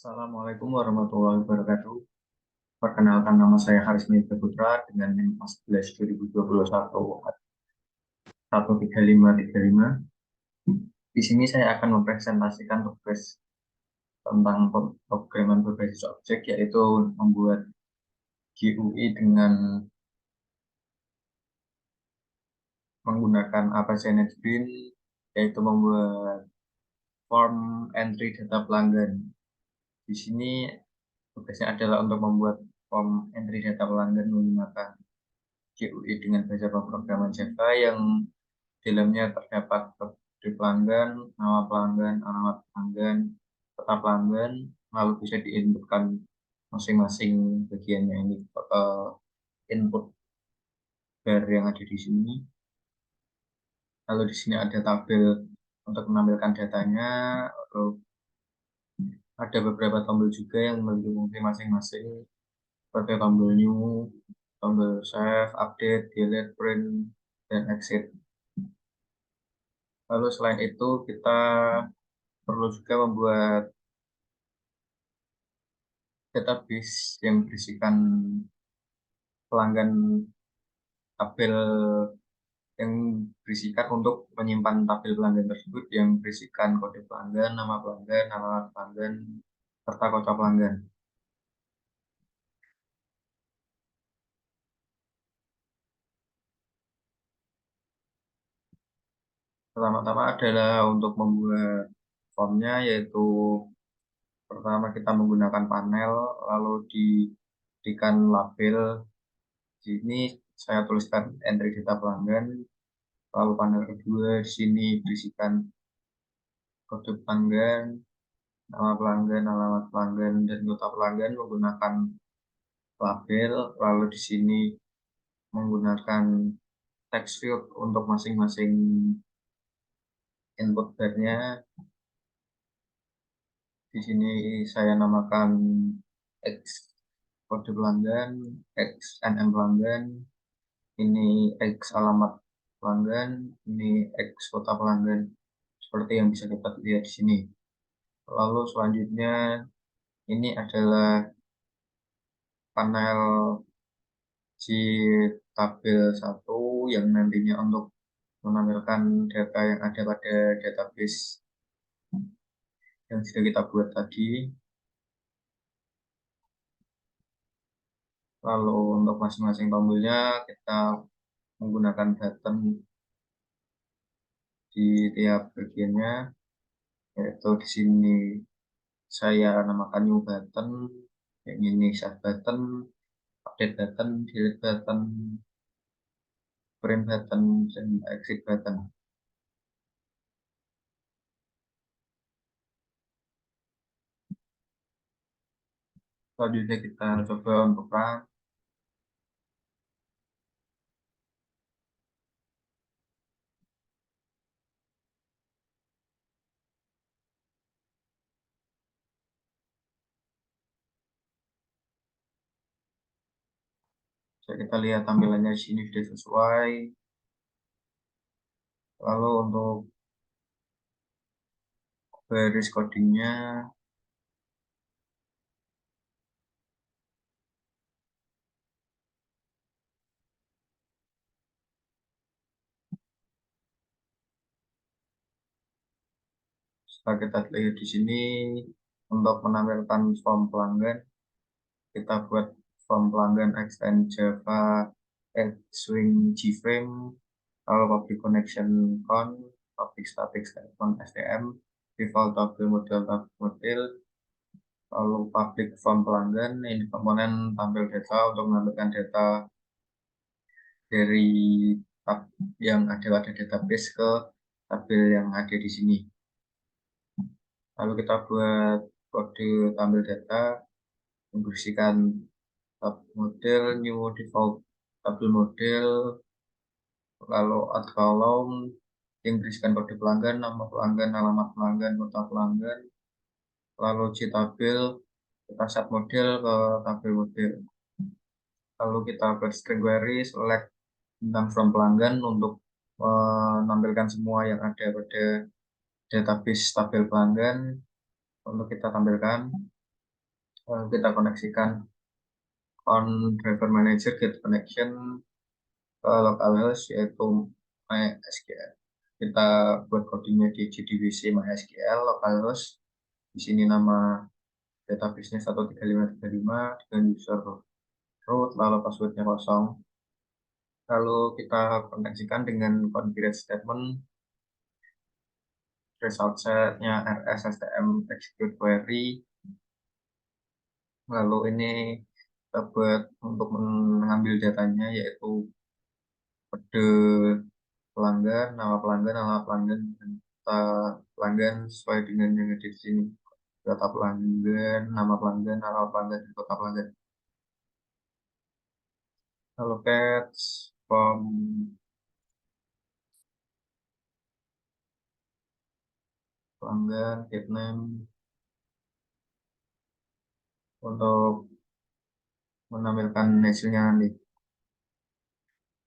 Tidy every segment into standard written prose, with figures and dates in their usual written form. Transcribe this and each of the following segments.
Assalamualaikum warahmatullahi wabarakatuh. Perkenalkan, nama saya Harismi Putra dengan NIM 11 2021 13535. Di sini saya akan mempresentasikan tugas tentang pemrograman berbasis objek, yaitu membuat GUI dengan menggunakan APC NetBeans, yaitu membuat form entry data pelanggan. Di sini tugasnya adalah untuk membuat form entry data pelanggan menggunakan GUI dengan bahasa pemrograman Java yang di dalamnya terdapat kode pelanggan, nama pelanggan, alamat pelanggan, peta pelanggan, lalu bisa diinputkan masing-masing bagiannya ini ke input bar yang ada di sini. Lalu di sini ada tabel untuk menampilkan datanya, lalu ada beberapa tombol juga yang memiliki fungsi masing-masing seperti tombol new, tombol save, update, delete, print, dan exit. Lalu selain itu kita perlu juga membuat database yang berisikan pelanggan, tabel yang berisikan untuk menyimpan tabel pelanggan tersebut yang berisikan kode pelanggan, nama pelanggan, alamat pelanggan, serta kocok pelanggan. Pertama-tama adalah untuk membuat formnya, yaitu pertama kita menggunakan panel, lalu diberikan label. Di sini saya tuliskan entry data pelanggan, lalu panel kedua di sini berisikan kode pelanggan, nama pelanggan, alamat pelanggan, dan kota pelanggan menggunakan label, lalu di sini menggunakan text field untuk masing-masing input bar-nya. Di sini saya namakan X kode pelanggan, X NM pelanggan, ini X alamat pelanggan, ini X kota pelanggan, seperti yang bisa kita lihat di sini. Lalu selanjutnya ini adalah panel si tabel 1 yang nantinya untuk menampilkan data yang ada pada database yang sudah kita buat tadi. Lalu untuk masing-masing tombolnya kita menggunakan button di tiap bagiannya, yaitu di sini saya namakan new button, yang ini save button, update button, delete button, print button, dan exit button. Selanjutnya kita coba untuk run. Bisa kita lihat tampilannya di sini sudah sesuai. Lalu untuk baris codingnya, setelah kita lihat di sini, untuk menampilkan form pelanggan, kita buat form pelanggan extend Java add swing gframe, lalu public connection count, public static count stm, default tabel model, lalu public form pelanggan. Ini komponen tampil data untuk menampilkan data dari tab yang ada pada database ke tabel yang ada di sini. Lalu kita buat kode tampil data yang berisikan tab model, new default tabel model, lalu add column yang berisikan kode pelanggan, nama pelanggan, alamat pelanggan, kota pelanggan, lalu tabel, kita set model ke tabel model. Lalu kita buat string query, select tentang from pelanggan untuk menampilkan semua yang ada pada database tabel pelanggan untuk kita tampilkan. Kita koneksikan on driver manager get connection ke localhost yaitu MySQL. Kita buat codingnya di JDBC MySQL localhost. Di sini nama database-nya 13535 dengan user root, lalu passwordnya kosong. Lalu kita koneksikan dengan configure statement result set-nya rs stm execute query. Lalu ini kita buat untuk mengambil datanya yaitu kode pelanggan, nama pelanggan, dan data pelanggan sesuai dengan yang ada di sini. Data pelanggan, nama pelanggan, dan kota pelanggan. Lalu catch from pelanggan, get name untuk menampilkan hasilnya nanti.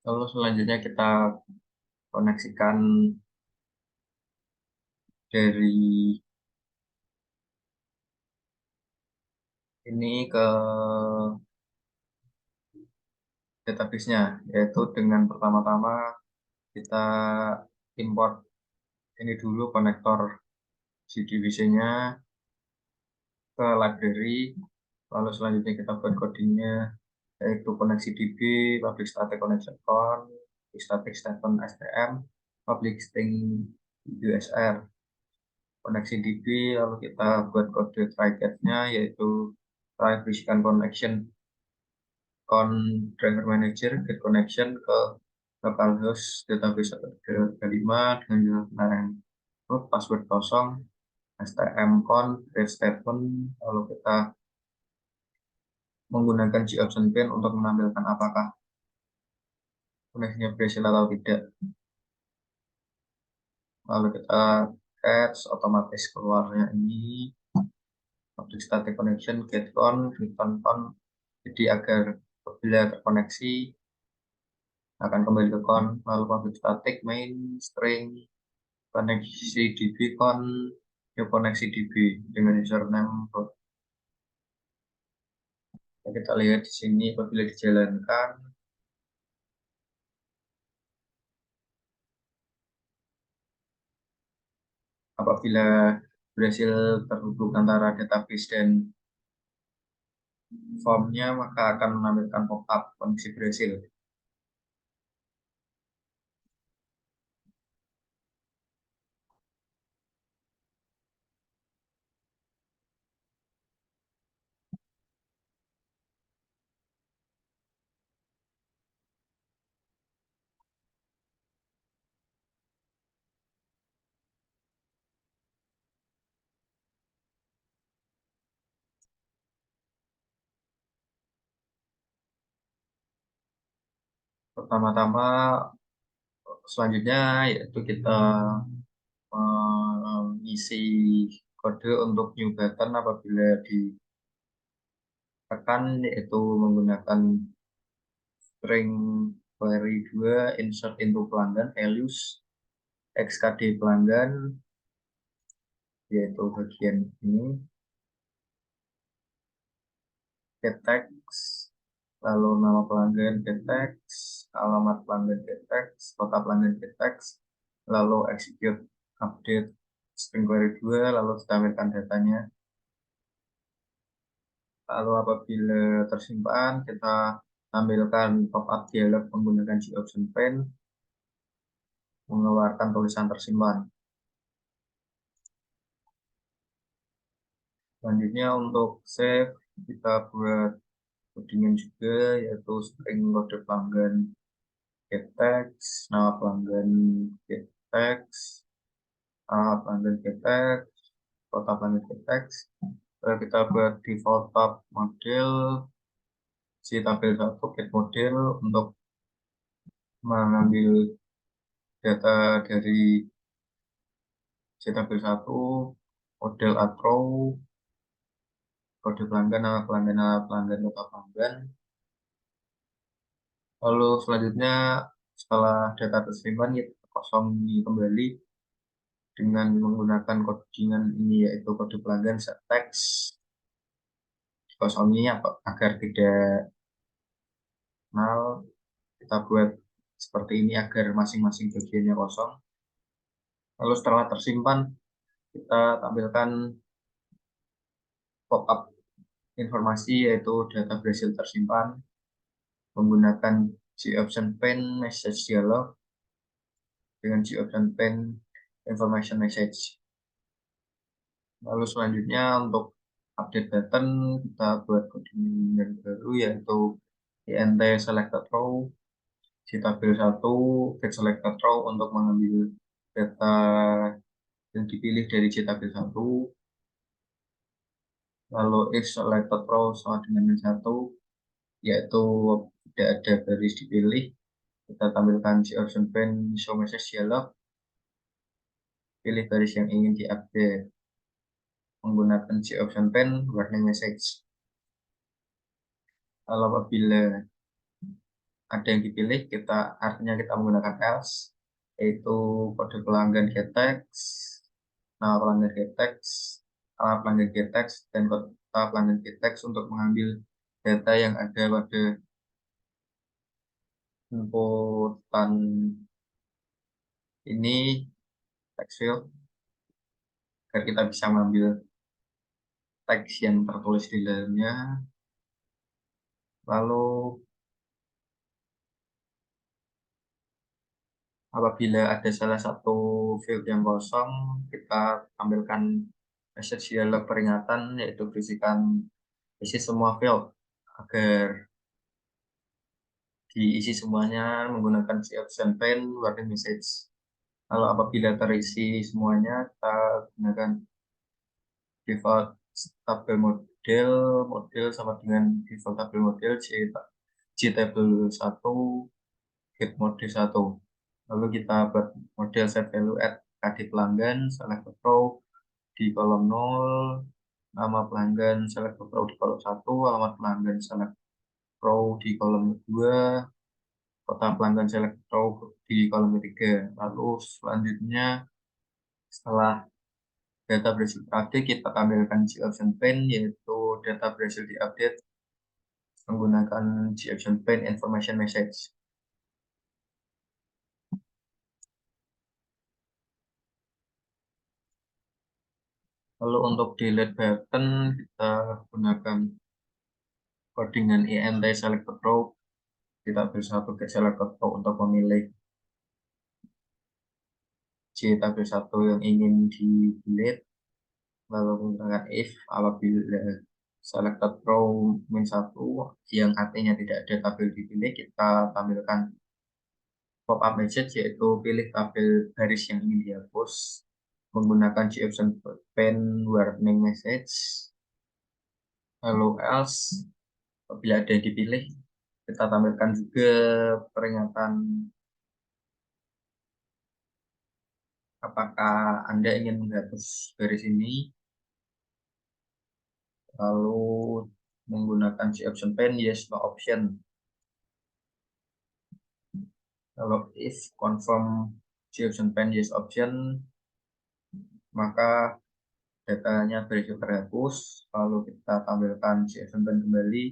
Lalu selanjutnya kita koneksikan dari ini ke database-nya, yaitu dengan pertama-tama kita import ini dulu konektor JDBC-nya ke library, lalu selanjutnya kita buat codingnya yaitu koneksi DB, public static connection con, static statement STM, public string USR, koneksi DB, lalu kita buat kode try-catch-nya yaitu try bisikan connection con driver manager get connection ke localhost database 135 dengan username root password kosong stm con get statement, lalu kita menggunakan option pin untuk menampilkan apakah koneksinya berhasil atau tidak. Lalu kita catch otomatis keluarnya ini public static connection get con return con, jadi agar apabila terkoneksi akan kembali ke con. Lalu public static main string koneksi db con new koneksi db dengan username root. Kita lihat di sini apabila dijalankan apabila berhasil terhubung antara database dan formnya maka akan menampilkan pop-up koneksi berhasil. Pertama-tama selanjutnya yaitu kita mengisi kode untuk new button apabila ditekan yaitu menggunakan string query 2 insert into pelanggan values xkd pelanggan yaitu bagian ini get text, lalu nama pelanggan get text, alamat pelanggan get text, kota pelanggan get text, lalu execute update string query 2, lalu ditampilkan datanya. Lalu apabila tersimpan, kita tampilkan pop-up dialog menggunakan option pane mengeluarkan tulisan tersimpan. Selanjutnya untuk save, kita buat codingan juga yaitu string kode pelanggan get text, nama pelanggan get text, alamat pelanggan get text, kota pelanggan get text. Lalu kita buat default tab model si tabel 1 get model untuk mengambil data dari tabel 1 model atro kode pelanggan, nama pelanggan, kota pelanggan. Lalu selanjutnya setelah data tersimpan kita kosong kembali dengan menggunakan codingan ini yaitu kode pelanggan set text dikosongi agar tidak null. Kita buat seperti ini agar masing-masing bagiannya kosong. Lalu setelah tersimpan, kita tampilkan pop-up informasi yaitu data berhasil tersimpan menggunakan GOption pane message dialog dengan GOption pane information message. Lalu selanjutnya untuk update button kita buat coding yang baru yaitu int selected row di tabel 1 get selected row untuk mengambil data yang dipilih dari J tabel 1. Lalu if selected row sama dengan yang 1 yaitu tidak ada baris dipilih, kita tampilkan GOption pane show message dialog, pilih baris yang ingin diupdate menggunakan GOption pane warning message. Kalau apabila ada yang dipilih, artinya kita menggunakan else, yaitu kode pelanggan getText, nama pelanggan getText, alamat pelanggan getText, dan kota pelanggan getText untuk mengambil data yang ada pada inputan ini text field agar kita bisa mengambil teks yang tertulis di dalamnya. Lalu apabila ada salah satu field yang kosong, kita tampilkan message dialog peringatan yaitu berisikan isi semua field agar diisi semuanya menggunakan si option pane warning message. Kalau apabila terisi semuanya, kita gunakan default tabel model sama dengan default tabel model JTable 1 get mode 1. Lalu kita buat model set value add KD pelanggan select row di kolom 0, nama pelanggan select row di kolom 1, alamat pelanggan select row di kolom 2, kota pelanggan select row di kolom ketiga. Lalu selanjutnya setelah data berhasil terupdate, kita tampilkan GOption pane yaitu data berhasil diupdate menggunakan GOption pane information message. Lalu untuk delete button kita gunakan codingan int selected row, kita bisa satu get selected row untuk memilih J tabel 1 yang ingin di delete. Lalu menggunakan if apabila selected row min 1 yang artinya tidak ada tabel dipilih, kita tampilkan pop-up message yaitu pilih tabel baris yang ingin dihapus menggunakan GOption pane warning message. Lalu else apabila ada yang dipilih, kita tampilkan juga peringatan apakah Anda ingin menghapus garis ini. Lalu menggunakan GOption pane yes no option. Kalau if confirm GOption pane yes option, maka datanya berhasil terhapus. Lalu kita tampilkan GOption pane kembali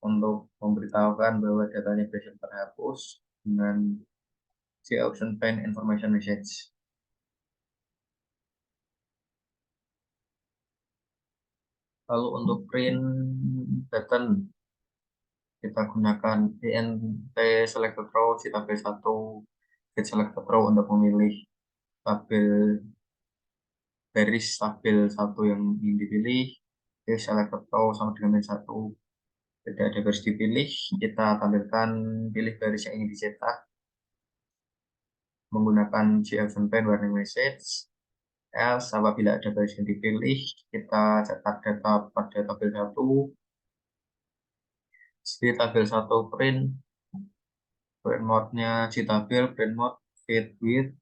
untuk memberitahukan bahwa datanya berhasil terhapus dengan GOption pane information message. Lalu untuk print button, kita gunakan int selected row di tabel 1 get selected row untuk memilih tabel baris tabel 1 yang ingin dipilih. Selected row sama dengan 1 tidak ada baris dipilih, kita tampilkan pilih baris yang ingin dicetak menggunakan GOption pane warning message. Else apabila ada baris yang dipilih, kita cetak data pada tabel 1 di tabel 1 print mode-nya tabel print mode fit with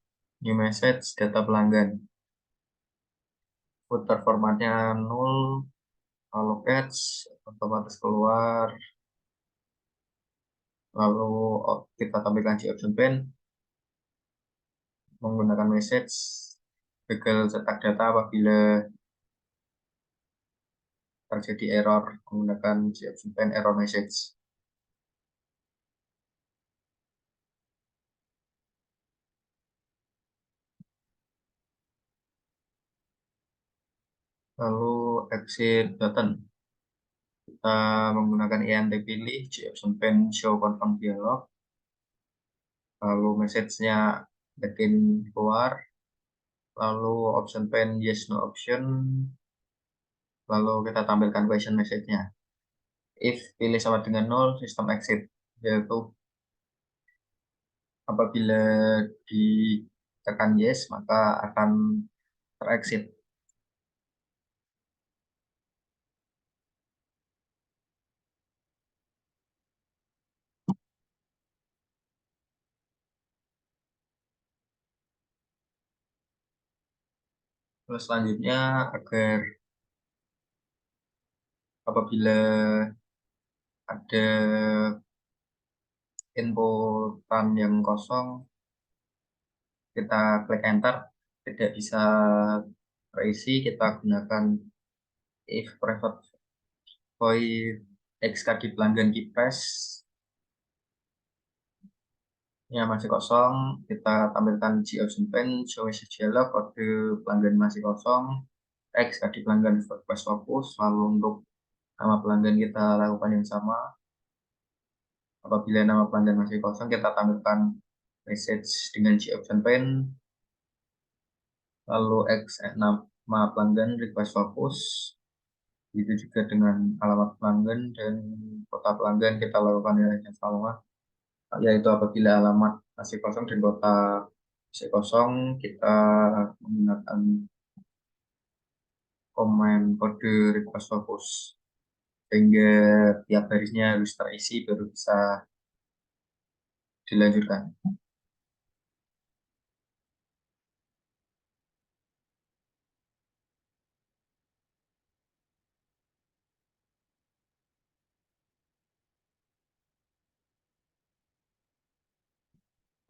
new message data pelanggan, footer formatnya 0, lalu catch otomatis keluar. Lalu kita tampilkan GOption pane menggunakan message gagal cetak data apabila terjadi error menggunakan GFmpeg error message. Lalu exit button, kita menggunakan int pilih GFmpeg show confirm dialog, lalu message-nya bikin keluar, lalu option pen yes no option, lalu kita tampilkan question message-nya. If pilih sama dengan 0, sistem exit, yaitu apabila ditekan yes maka akan terexit. Terus selanjutnya, agar apabila ada inputan yang kosong, kita klik enter, tidak bisa terisi, kita gunakan if private void xkd pelanggan keypress nya masih kosong, kita tampilkan GOptionPen show message dialog, kode pelanggan masih kosong, xkd pelanggan request fokus, lalu untuk nama pelanggan kita lakukan yang sama. Apabila nama pelanggan masih kosong, kita tampilkan message dengan GOptionPen, lalu x nama pelanggan request fokus, itu juga dengan alamat pelanggan dan kota pelanggan kita lakukan yang sama, yaitu apabila alamat masih kosong dan kota masih kosong, kita menggunakan komen kode request fokus sehingga tiap barisnya harus terisi baru bisa dilanjutkan.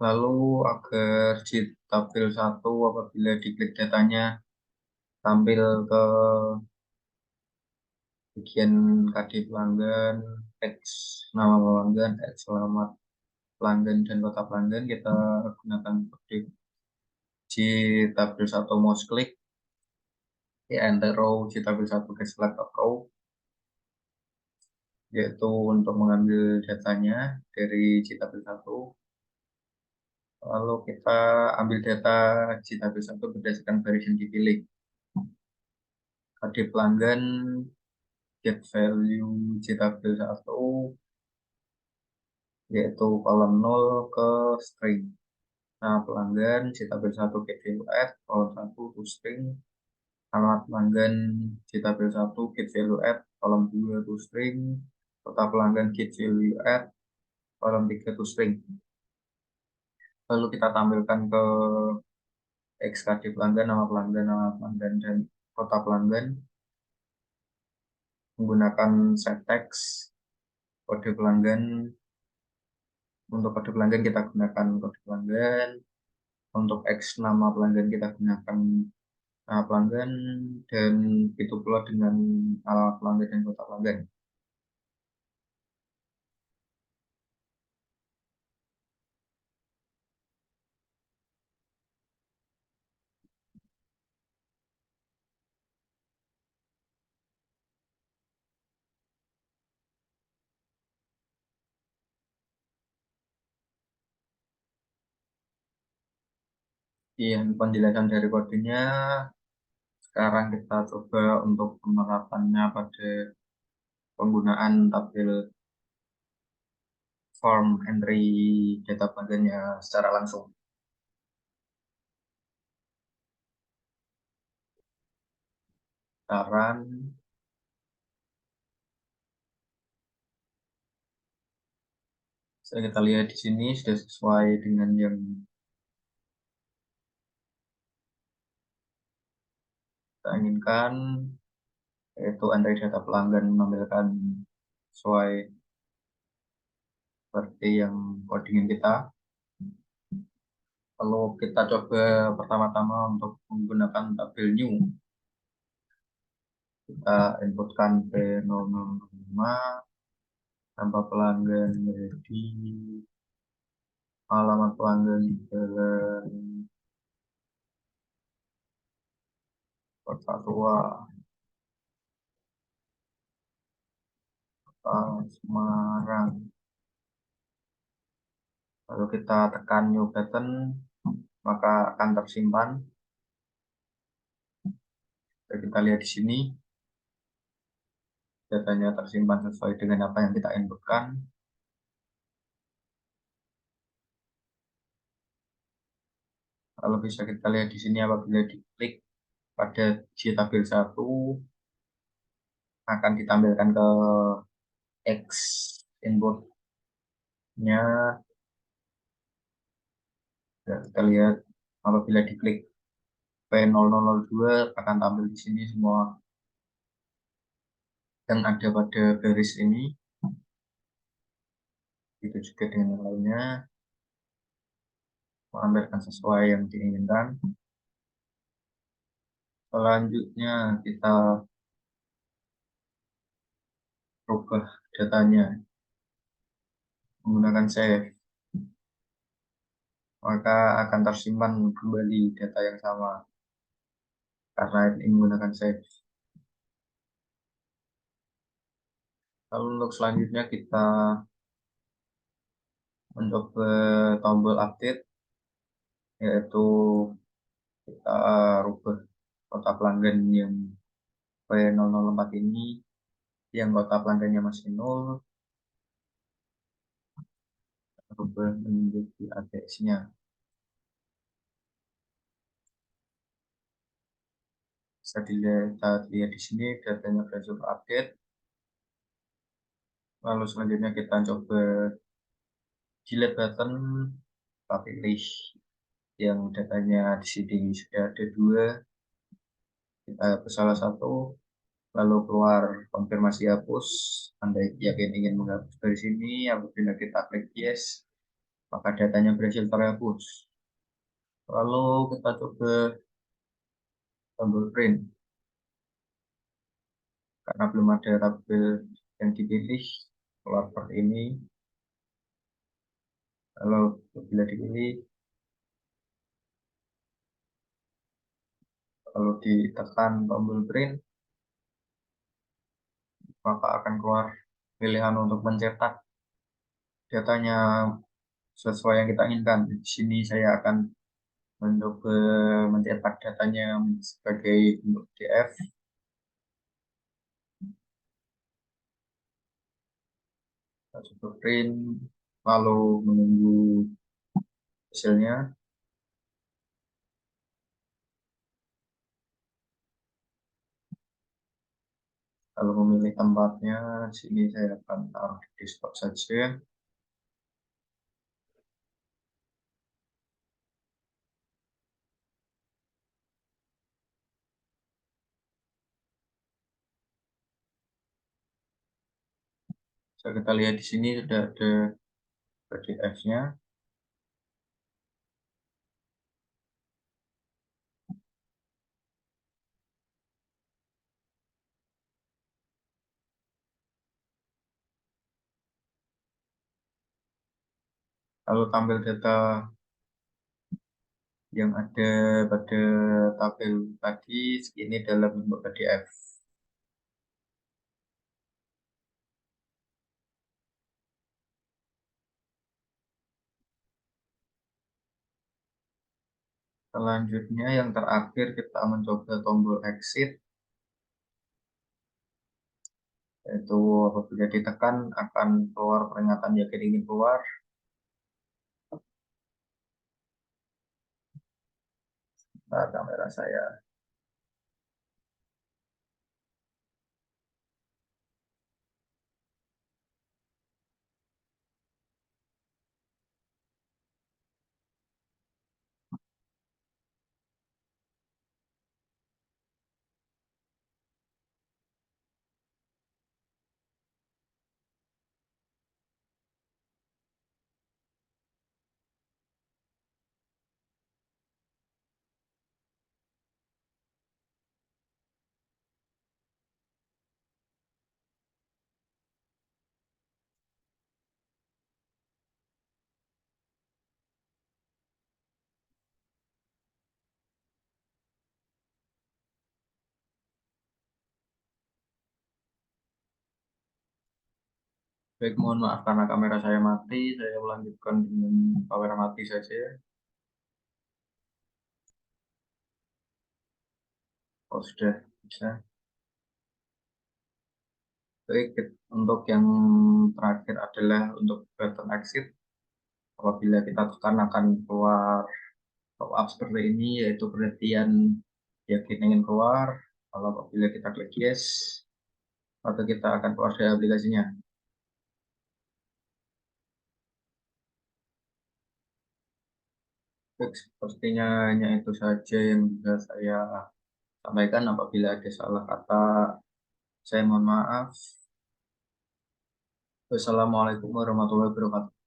Lalu agar di tabel 1 apabila diklik datanya tampil ke bagian KD pelanggan, X nama pelanggan, X alamat pelanggan dan kota pelanggan, kita gunakan kode di tabel 1 mouse klik, di enter row di tabel 1 ke select row, yaitu untuk mengambil datanya dari di tabel 1. Lalu kita ambil data di tabel 1 berdasarkan baris yang dipilih. KD pelanggan get value di tabel 1 yaitu kolom 0 ke string. Nah, pelanggan di tabel 1 get value add, kolom 1 to string. Alamat pelanggan di tabel 1 get value add, kolom 2 to string. Kota pelanggan get value add, kolom 3 to string. Lalu kita tampilkan ke xkd pelanggan, nama pelanggan, dan kota pelanggan menggunakan set text kode pelanggan. Untuk kode pelanggan kita gunakan kode pelanggan, untuk X nama pelanggan kita gunakan nama pelanggan, dan itu pula dengan alamat pelanggan dan kota pelanggan. Yang penjelasan dari kodenya, sekarang kita coba untuk penerapannya pada penggunaan tabel form entry data pelanggannya secara langsung. Sekarang kita lihat di sini sudah sesuai dengan yang kita inginkan, yaitu entry data pelanggan menampilkan sesuai seperti yang codingin kita. Lalu kita coba pertama-tama untuk menggunakan tabel new. kita inputkan P0005 tanpa pelanggan ready, alamat pelanggan jalan Kota Tua, Kota Semarang. Lalu kita tekan new button, maka akan tersimpan. Dan kita lihat di sini datanya tersimpan sesuai dengan apa yang kita inputkan. Lalu bisa kita lihat di sini apabila diklik pada J tabel 1 akan ditampilkan ke X inputnya. Ya, kita lihat apabila diklik P0002 akan tampil di sini semua yang ada pada garis ini. Itu juga dengan yang lainnya, menampilkan sesuai yang diinginkan. Selanjutnya kita rubah datanya menggunakan save, maka akan tersimpan kembali data yang sama karena ini menggunakan save. Lalu untuk selanjutnya kita mencoba tombol update, yaitu kita rubah kota pelanggan yang P004 ini, yang kota pelanggannya masih 0, rubah menjadi ATX-nya. Bisa dilihat di sini datanya berhasil update. Lalu selanjutnya kita coba delete button, kita pilih yang datanya di sini sudah ada 2, kita hapus salah satu, lalu keluar konfirmasi hapus. Anda yakin ingin menghapus dari sini, apabila kita klik yes, maka datanya berhasil terhapus. Lalu kita coba tombol print, karena belum ada tabel yang dipilih, keluar seperti ini. Lalu bila dipilih, lalu ditekan tombol print, maka akan keluar pilihan untuk mencetak datanya sesuai yang kita inginkan. Di sini saya akan mencoba mencetak datanya sebagai bentuk PDF. Kita coba print, lalu menunggu hasilnya, lalu memilih tempatnya. Di sini saya akan taruh di desktop saja. Bisa kita lihat di sini sudah ada PDF-nya. Lalu tampil data yang ada pada tabel tadi ini dalam bentuk PDF. Selanjutnya yang terakhir kita mencoba tombol exit, yaitu apabila ditekan akan keluar peringatan yakin ingin keluar. Nah, kamera saya. Baik, mohon maaf karena kamera saya mati. Saya melanjutkan dengan kamera mati saja ya. Oh, sudah bisa. Baik, untuk yang terakhir adalah untuk button exit. Apabila kita tekan akan keluar pop up seperti ini, yaitu perhatian yakin ingin keluar. Kalau apabila kita klik yes, maka kita akan keluar dari aplikasinya. Baik, sepertinya hanya itu saja yang bisa saya sampaikan. Apabila ada salah kata, saya mohon maaf. Wassalamualaikum warahmatullahi wabarakatuh.